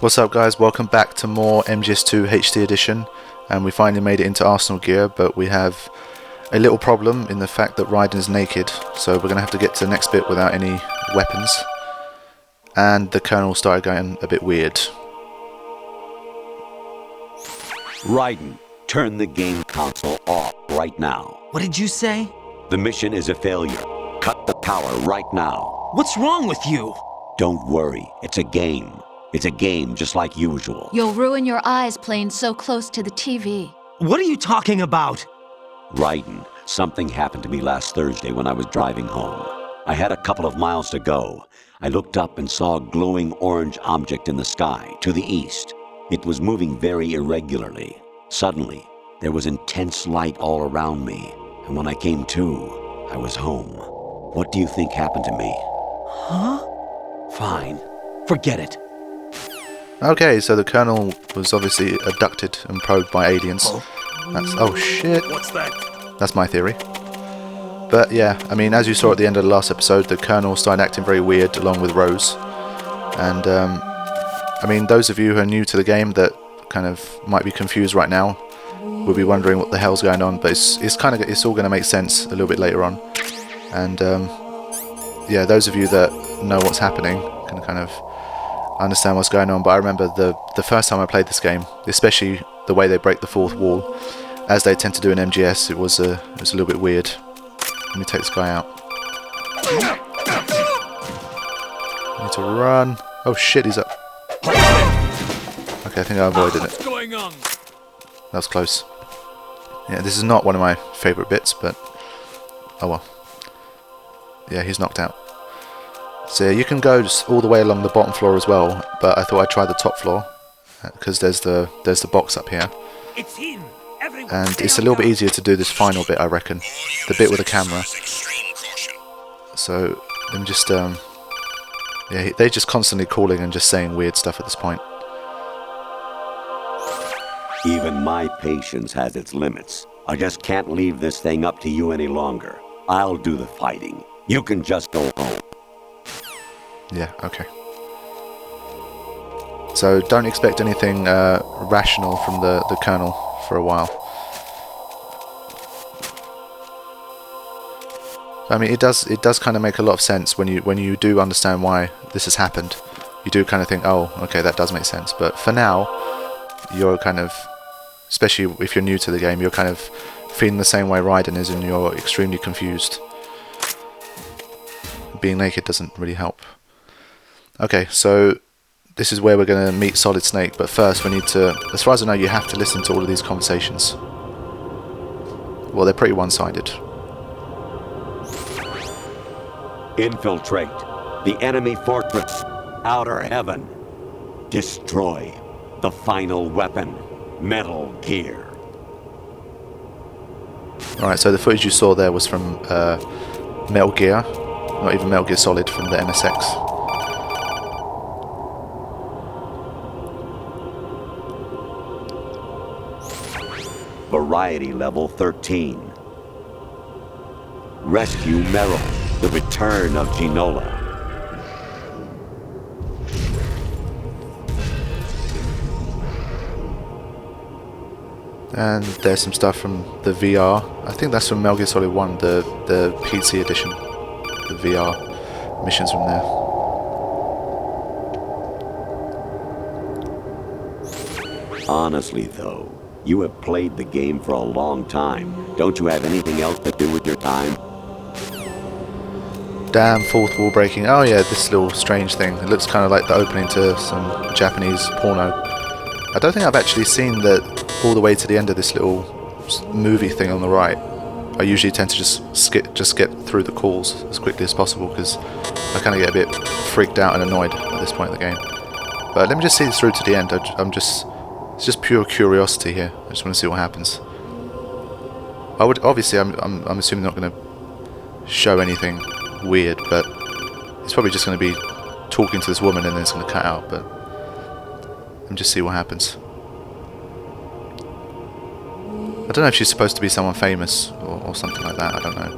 What's up guys, welcome back to more MGS2 HD edition, and we finally made it into Arsenal gear, but we have a little problem in the fact that Raiden is naked, so we're going to have to get to the next bit without any weapons, and the Colonel started going a bit weird. Raiden, turn the game console off right now. What did you say? The mission is a failure. Cut the power right now. What's wrong with you? Don't worry, it's a game. It's a game just like usual. You'll ruin your eyes playing so close to the TV. What are you talking about? Raiden, something happened to me last Thursday when I was driving home. I had a couple of miles to go. I looked up and saw a glowing orange object in the sky to the east. It was moving very irregularly. Suddenly, there was intense light all around me, and when I came to, I was home. What do you think happened to me? Huh? Fine. Forget it. Okay, so the Colonel was obviously abducted and probed by aliens. Oh shit. What's that? That's my theory. But yeah, I mean, as you saw at the end of the last episode, the Colonel started acting very weird along with Rose. And I mean, those of you who are new to the game that kind of might be confused right now will be wondering what the hell's going on, but it's all going to make sense a little bit later on. And yeah, those of you that know what's happening can kind of understand what's going on. But I remember the first time I played this game, especially the way they break the fourth wall, as they tend to do in MGS, it was a little bit weird. Let me take this guy out. I need to run. Oh shit, he's up. Okay, I think I avoided it. What's going on? That was close. Yeah, this is not one of my favourite bits, but oh well. Yeah, he's knocked out. So yeah, you can go just all the way along the bottom floor as well, but I thought I'd try the top floor because there's the box up here, It's him. Everyone, and it's a little bit easier to do this final bit, I reckon, the bit with the camera. So let me just yeah, they're just constantly calling and just saying weird stuff at this point. Even my patience has its limits. I just can't leave this thing up to you any longer. I'll do the fighting. You can just go home. Yeah, okay. So don't expect anything rational from the Colonel for a while. I mean, it does kind of make a lot of sense when you do understand why this has happened. You do kind of think, oh, okay, that does make sense. But for now, you're kind of, especially if you're new to the game, you're kind of feeling the same way Raiden is, and you're extremely confused. Being naked doesn't really help. Okay, so this is where we're going to meet Solid Snake, but first we need to, as far as I know, you have to listen to all of these conversations. Well, they're pretty one-sided. Infiltrate the enemy fortress, Outer Heaven. Destroy the final weapon, Metal Gear. Alright, so the footage you saw there was from Metal Gear, not even Metal Gear Solid, from the MSX. Variety level 13. Rescue Meryl, the return of Ginola. And there's some stuff from the VR. I think that's from Metal Gear Solid 1, the PC edition. The VR missions from there. Honestly though, you have played the game for a long time. Don't you have anything else to do with your time? Damn, fourth wall breaking. Oh yeah, this little strange thing. It looks kind of like the opening to some Japanese porno. I don't think I've actually seen that all the way to the end of this little movie thing on the right. I usually tend to just get through the calls as quickly as possible because I kind of get a bit freaked out and annoyed at this point in the game. But let me just see this through to the end. It's just pure curiosity here. I just want to see what happens. Obviously I'm assuming they're not going to show anything weird, but it's probably just going to be talking to this woman and then it's going to cut out. But let me just see what happens. I don't know if she's supposed to be someone famous or something like that. I don't know.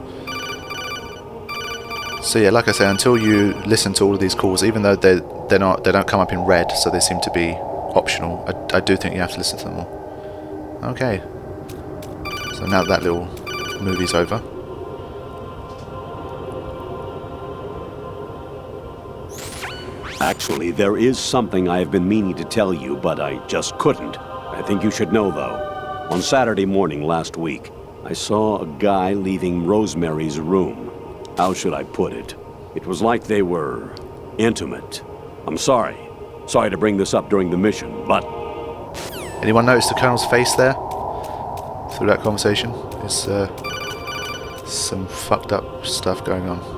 So yeah, like I say, until you listen to all of these calls, even though they don't come up in red, so they seem to be optional. I do think you have to listen to them all. Okay. So now that little movie's over. Actually, there is something I have been meaning to tell you, but I just couldn't. I think you should know, though. On Saturday morning last week, I saw a guy leaving Rosemary's room. How should I put it? It was like they were intimate. I'm sorry. Sorry to bring this up during the mission, but... Anyone notice the Colonel's face there? Through that conversation? There's some fucked up stuff going on.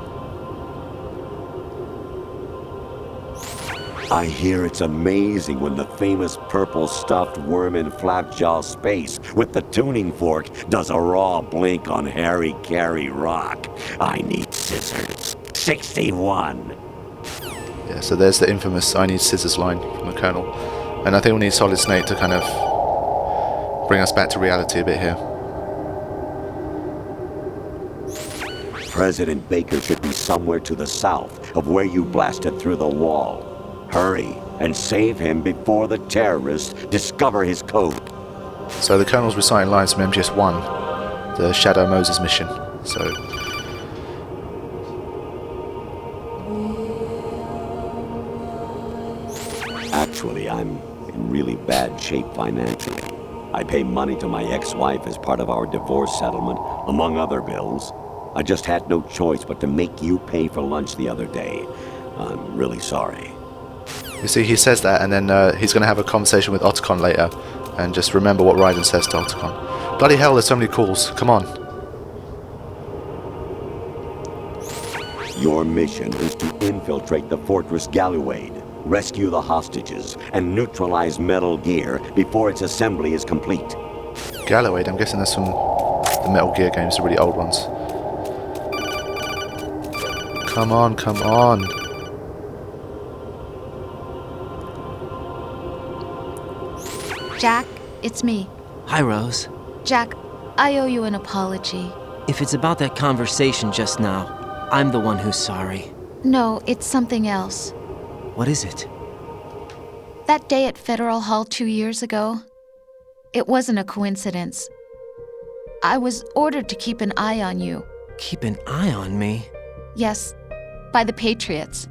I hear it's amazing when the famous purple stuffed worm in Flapjaw space with the tuning fork does a raw blink on Harry Carey rock. I need scissors. 61. Yeah, so there's the infamous "I need scissors" line from the Colonel. And I think we need Solid Snake to kind of bring us back to reality a bit here. President Baker should be somewhere to the south of where you blasted through the wall. Hurry and save him before the terrorists discover his code. So the Colonel's reciting lines from MGS1, the Shadow Moses mission. So Actually, I'm in really bad shape financially. I pay money to my ex-wife as part of our divorce settlement, among other bills. I just had no choice but to make you pay for lunch the other day. I'm really sorry. you see, he says that, and then he's going to have a conversation with Otacon later, and just remember what Raiden says to Otacon. Bloody hell, there's so many calls. Come on. Your mission is to infiltrate the Fortress Galluade, rescue the hostages, and neutralize Metal Gear before its assembly is complete. Galluade, I'm guessing that's from the Metal Gear games, the really old ones. Come on, come on. Jack, it's me. Hi, Rose. Jack, I owe you an apology. If it's about that conversation just now, I'm the one who's sorry. No, it's something else. What is it? That day at Federal Hall 2 years ago, it wasn't a coincidence. I was ordered to keep an eye on you. Keep an eye on me? Yes, by the Patriots.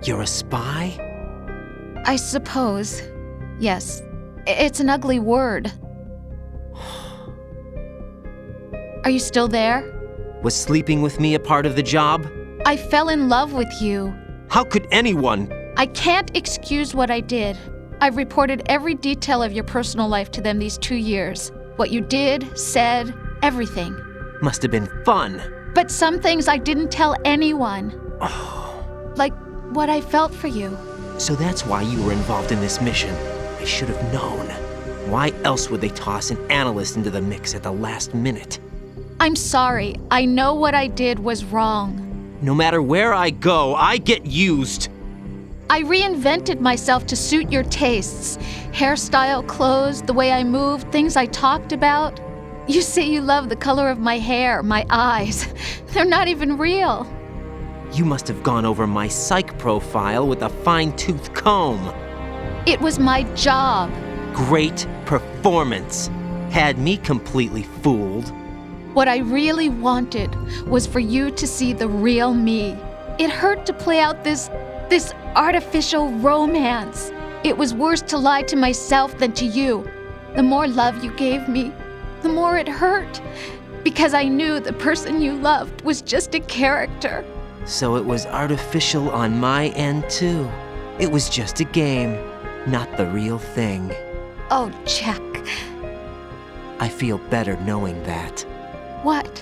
You're a spy? I suppose. Yes. It's an ugly word. Are you still there? Was sleeping with me a part of the job? I fell in love with you. How could anyone? I can't excuse what I did. I've reported every detail of your personal life to them these 2 years. What you did, said, everything. Must have been fun. But some things I didn't tell anyone. Like what I felt for you. So that's why you were involved in this mission. I should have known. Why else would they toss an analyst into the mix at the last minute? I'm sorry. I know what I did was wrong. No matter where I go, I get used. I reinvented myself to suit your tastes. Hairstyle, clothes, the way I moved, things I talked about. You say you love the color of my hair, my eyes. They're not even real. You must have gone over my psych profile with a fine-tooth comb. It was my job. Great performance. Had me completely fooled. What I really wanted was for you to see the real me. It hurt to play out this artificial romance. It was worse to lie to myself than to you. The more love you gave me, the more it hurt. Because I knew the person you loved was just a character. So it was artificial on my end too. It was just a game, not the real thing. Oh, Jack. I feel better knowing that. What?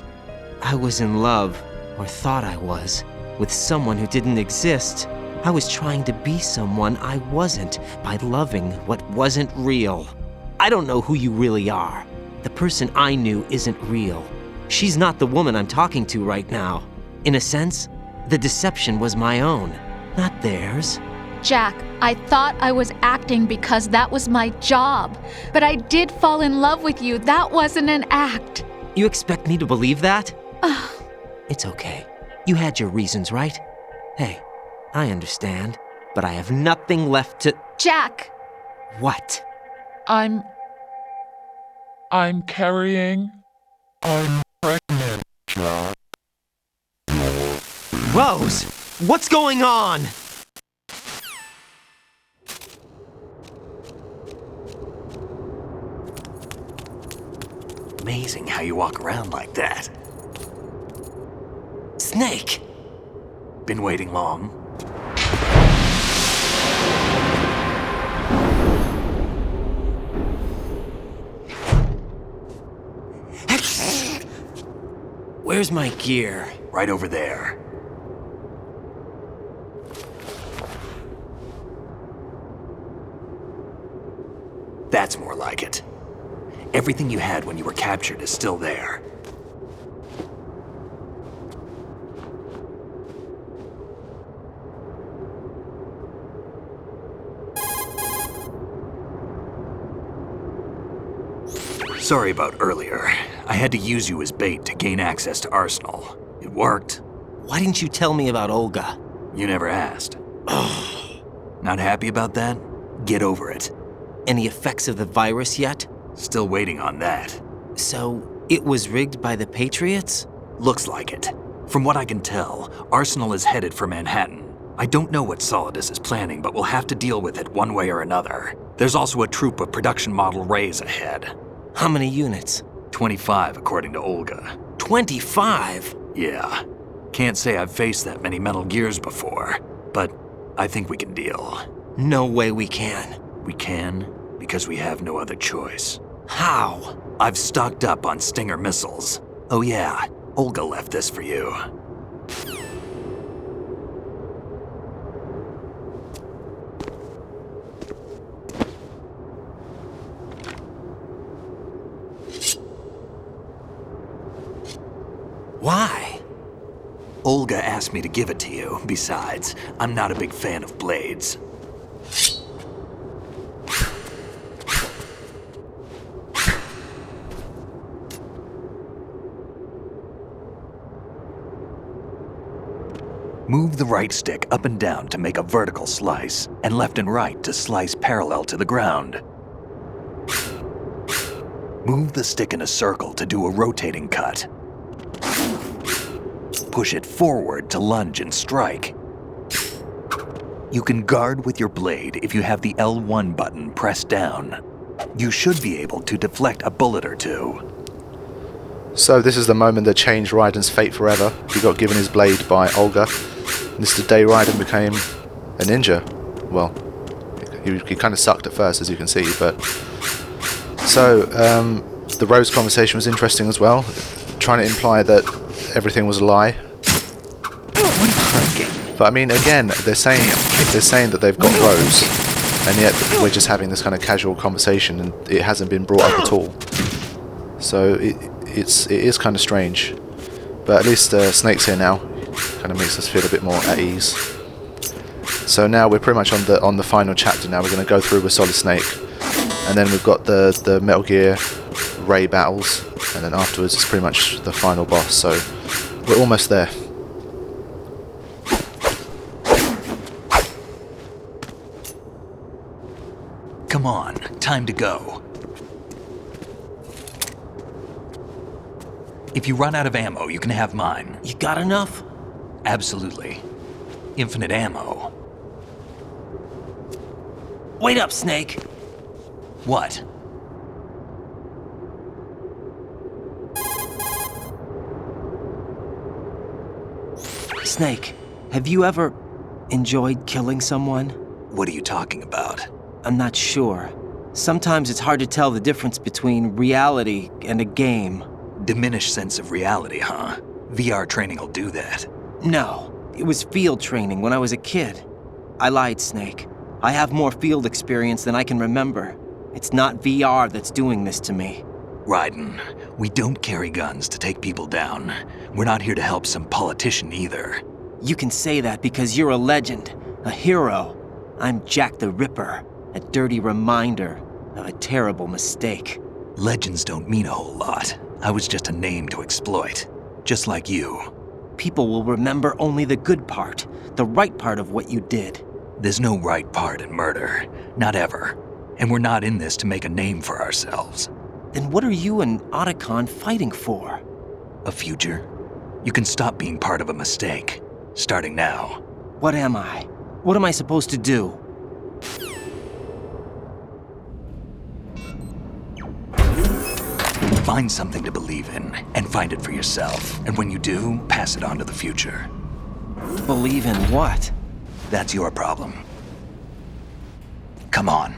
I was in love, or thought I was, with someone who didn't exist. I was trying to be someone I wasn't by loving what wasn't real. I don't know who you really are. The person I knew isn't real. She's not the woman I'm talking to right now. In a sense, the deception was my own, not theirs. Jack, I thought I was acting because that was my job. But I did fall in love with you. That wasn't an act. You expect me to believe that? It's okay. You had your reasons, right? Hey, I understand, but I have nothing left to... Jack! What? I'm carrying. I'm pregnant, Jack. Rose! What's going on? Amazing how you walk around like that. Snake! Been waiting long? Where's my gear? Right over there. That's more like it. Everything you had when you were captured is still there. Sorry about earlier. I had to use you as bait to gain access to Arsenal. It worked. Why didn't you tell me about Olga? You never asked. Not happy about that? Get over it. Any effects of the virus yet? Still waiting on that. So, it was rigged by the Patriots? Looks like it. From what I can tell, Arsenal is headed for Manhattan. I don't know what Solidus is planning, but we'll have to deal with it one way or another. There's also a troop of production model Rays ahead. How many units? 25, according to Olga. 25? Yeah. Can't say I've faced that many Metal Gears before, but I think we can deal. No way we can. We can, because we have no other choice. How? I've stocked up on Stinger missiles. Oh yeah, Olga left this for you. Why? Olga asked me to give it to you. Besides, I'm not a big fan of blades. Move the right stick up and down to make a vertical slice, and left and right to slice parallel to the ground. Move the stick in a circle to do a rotating cut. Push it forward to lunge and strike. You can guard with your blade if you have the L1 button pressed down. You should be able to deflect a bullet or two. So this is the moment that changed Raiden's fate forever. He got given his blade by Olga. This is the day Raiden became a ninja. Well, he kind of sucked at first, as you can see, but... So, the Rose conversation was interesting as well, trying to imply that everything was a lie. But I mean, again, they're saying that they've got Rose, and yet we're just having this kind of casual conversation, and it hasn't been brought up at all. So it is kind of strange, but at least Snake's here now. Kind of makes us feel a bit more at ease. So now we're pretty much on the final chapter. Now we're going to go through with Solid Snake, and then we've got the Metal Gear Ray battles, and then afterwards it's pretty much the final boss. So we're almost there. Come on, time to go. If you run out of ammo, you can have mine. You got enough? Absolutely. Infinite ammo. Wait up, Snake. What? Snake, have you ever enjoyed killing someone? What are you talking about? I'm not sure. Sometimes it's hard to tell the difference between reality and a game. Diminished sense of reality, huh? VR training will do that. No, it was field training when I was a kid. I lied, Snake. I have more field experience than I can remember. It's not VR that's doing this to me. Raiden, we don't carry guns to take people down. We're not here to help some politician either. You can say that because you're a legend, a hero. I'm Jack the Ripper, a dirty reminder of a terrible mistake. Legends don't mean a whole lot. I was just a name to exploit, just like you. People will remember only the good part, the right part of what you did. There's no right part in murder. Not ever. And we're not in this to make a name for ourselves. Then what are you and Otacon fighting for? A future? You can stop being part of a mistake. Starting now. What am I? What am I supposed to do? Find something to believe in, and find it for yourself. And when you do, pass it on to the future. Believe in what? That's your problem. Come on.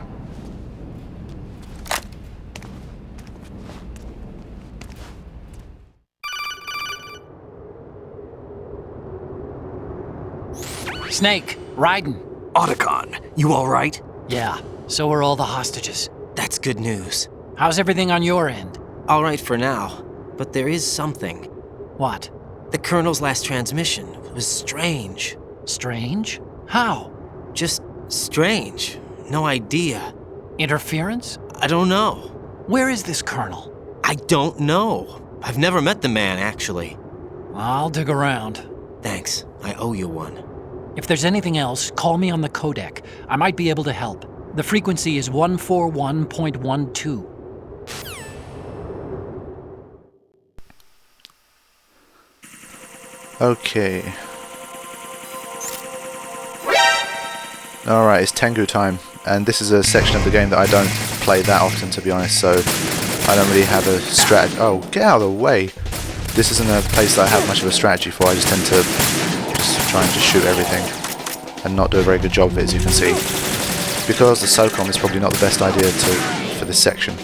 Snake, Raiden. Otacon, you all right? Yeah, so are all the hostages. That's good news. How's everything on your end? All right for now, but there is something. What? The Colonel's last transmission was strange. Strange? How? Just strange. No idea. Interference? I don't know. Where is this Colonel? I don't know. I've never met the man, actually. I'll dig around. Thanks. I owe you one. If there's anything else, call me on the codec. I might be able to help. The frequency is 141.12. Okay. Alright, it's Tango Time, and this is a section of the game that I don't play that often, to be honest, so I don't really have a strategy. Oh, get out of the way! This isn't a place that I have much of a strategy for. I just tend to just try and just shoot everything and not do a very good job of it, as you can see. Because the SOCOM is probably not the best idea for this section.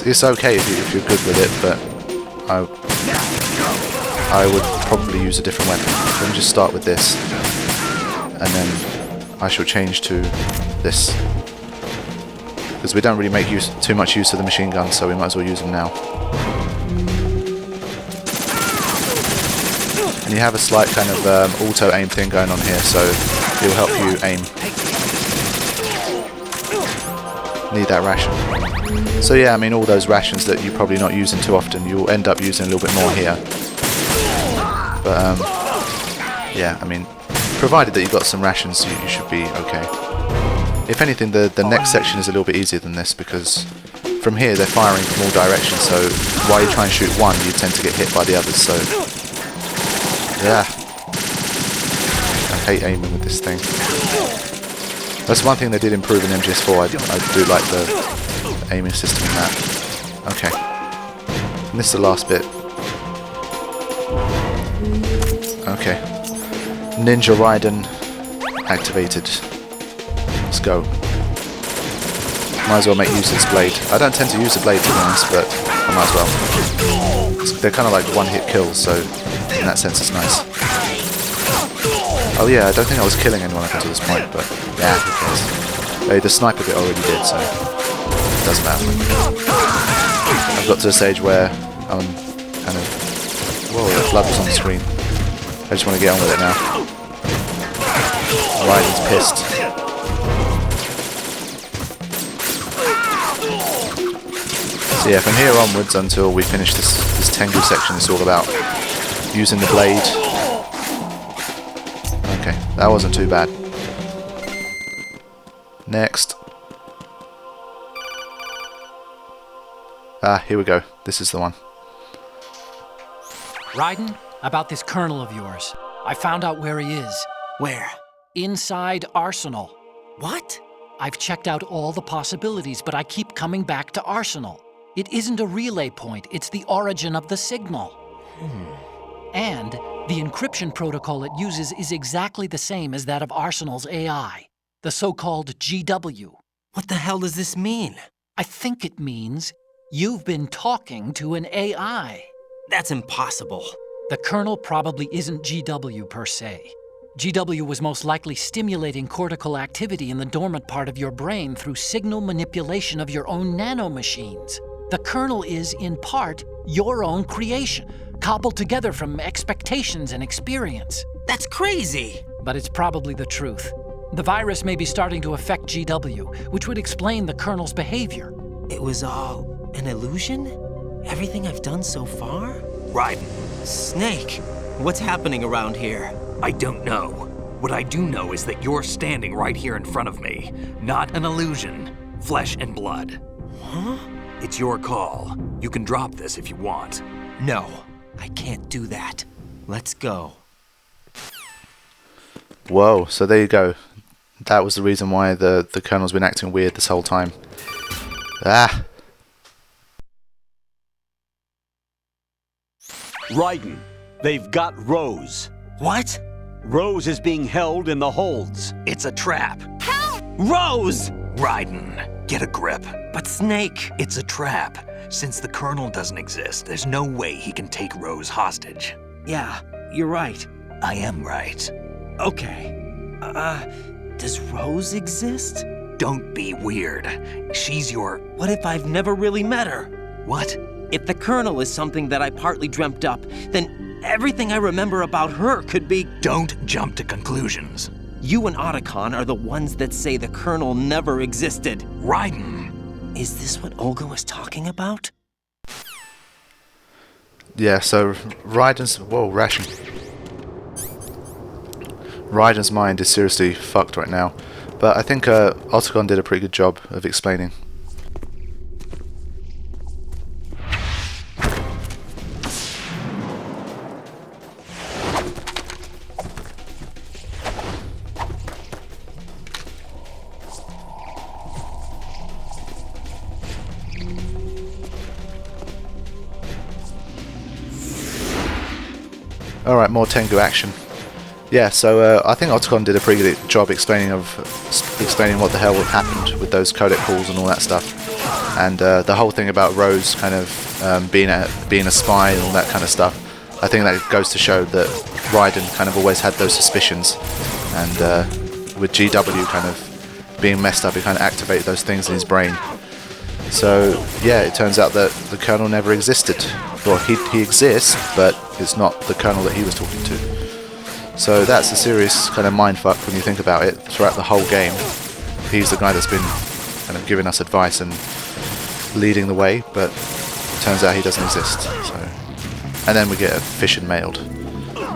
It's okay if you're good with it, but I would probably use a different weapon. Let me just start with this, and then I shall change to this. Because we don't really make too much use of the machine guns, so we might as well use them now. And you have a slight kind of auto-aim thing going on here, so it will help you aim. Need that ration. So yeah, I mean, all those rations that you're probably not using too often, you'll end up using a little bit more here. But yeah, I mean, provided that you've got some rations, you should be okay. If anything, the next section is a little bit easier than this, because from here they're firing from all directions, so while you try and shoot one, you tend to get hit by the others, so yeah. I hate aiming with this thing. That's one thing they did improve in MGS4. I do like the aiming system in that. Okay. And this is the last bit. Okay. Ninja Raiden activated. Let's go. Might as well make use of this blade. I don't tend to use the blade, to be honest, but I might as well. They're kind of like one-hit kills, so in that sense it's nice. Oh yeah, I don't think I was killing anyone up until this point, but yeah, who cares. Hey, the sniper bit already did, so it doesn't matter. I've got to a stage where I'm kind of... Whoa, the blood was on the screen. I just want to get on with it now. Raiden's pissed. So yeah, from here onwards until we finish this Tengu section, it's all about using the blade. Okay, that wasn't too bad. Next. Ah, here we go. This is the one. Raiden, about this colonel of yours. I found out where he is. Where? Inside Arsenal. What? I've checked out all the possibilities, but I keep coming back to Arsenal. It isn't a relay point, it's the origin of the signal. And the encryption protocol it uses is exactly the same as that of Arsenal's AI, the so-called GW. What the hell does this mean? I think it means you've been talking to an AI. That's impossible. The kernel probably isn't GW per se. GW was most likely stimulating cortical activity in the dormant part of your brain through signal manipulation of your own nanomachines. The kernel is, in part, your own creation, cobbled together from expectations and experience. That's crazy! But it's probably the truth. The virus may be starting to affect GW, which would explain the kernel's behavior. It was all an illusion? Everything I've done so far? Raiden, Snake, what's happening around here? I don't know. What I do know is that you're standing right here in front of me. Not an illusion. Flesh and blood. Huh? It's your call. You can drop this if you want. No, I can't do that. Let's go. Whoa, so there you go. That was the reason why the Colonel's been acting weird this whole time. Ah! Raiden, they've got Rose. What? Rose is being held in the holds. It's a trap. Rose! Raiden, get a grip. But Snake... It's a trap. Since the Colonel doesn't exist, there's no way he can take Rose hostage. Yeah, you're right. I am right. Okay. Does Rose exist? Don't be weird. She's your... What if I've never really met her? What? If the Colonel is something that I partly dreamt up, then everything I remember about her could be... Don't jump to conclusions. You and Otacon are the ones that say the Colonel never existed. Raiden! Is this what Olga was talking about? Yeah, so Raiden's... Whoa, ration. Raiden's mind is seriously fucked right now. But I think Otacon did a pretty good job of explaining. Alright, more Tengu action. Yeah, so I think Otacon did a pretty good job explaining what the hell happened with those codec calls and all that stuff, and the whole thing about Rose kind of being a spy and all that kind of stuff. I think that goes to show that Raiden kind of always had those suspicions, and with GW kind of being messed up, he kind of activated those things in his brain. So yeah, it turns out that the Colonel never existed. Well, he exists, but it's not the Colonel that he was talking to. So that's a serious kind of mindfuck when you think about it. Throughout the whole game, he's the guy that's been kind of giving us advice and leading the way, but it turns out he doesn't exist. So, and then we get a fission mailed.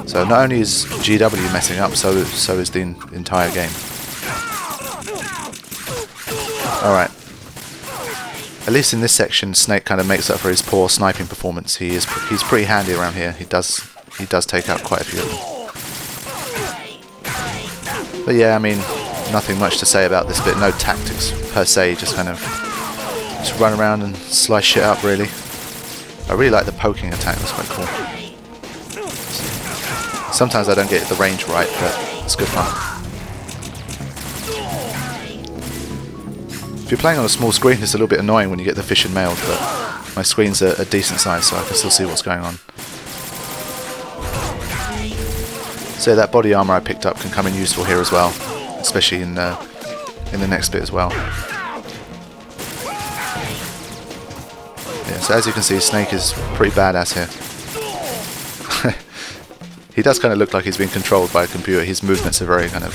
So not only is GW messing up, so is the entire game. Alright. At least in this section, Snake kind of makes up for his poor sniping performance. He's pretty handy around here. He does take out quite a few of them. But yeah, I mean, nothing much to say about this bit. No tactics per se. Just kind of run around and slice shit up. Really, I really like the poking attack. That's quite cool. Sometimes I don't get the range right, but it's good fun. If you're playing on a small screen, it's a little bit annoying when you get the fission mailed, but my screen's a decent size, so I can still see what's going on. So that body armor I picked up can come in useful here as well, especially in the next bit as well. Yeah, so as you can see, Snake is pretty badass here. He does kind of look like he's being controlled by a computer. His movements are very kind of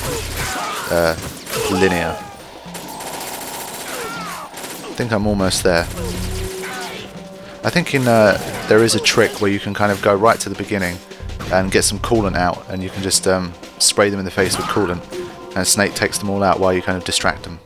linear. I think I'm almost there. I think there is a trick where you can kind of go right to the beginning and get some coolant out, and you can just spray them in the face with coolant, and Snake takes them all out while you kind of distract them.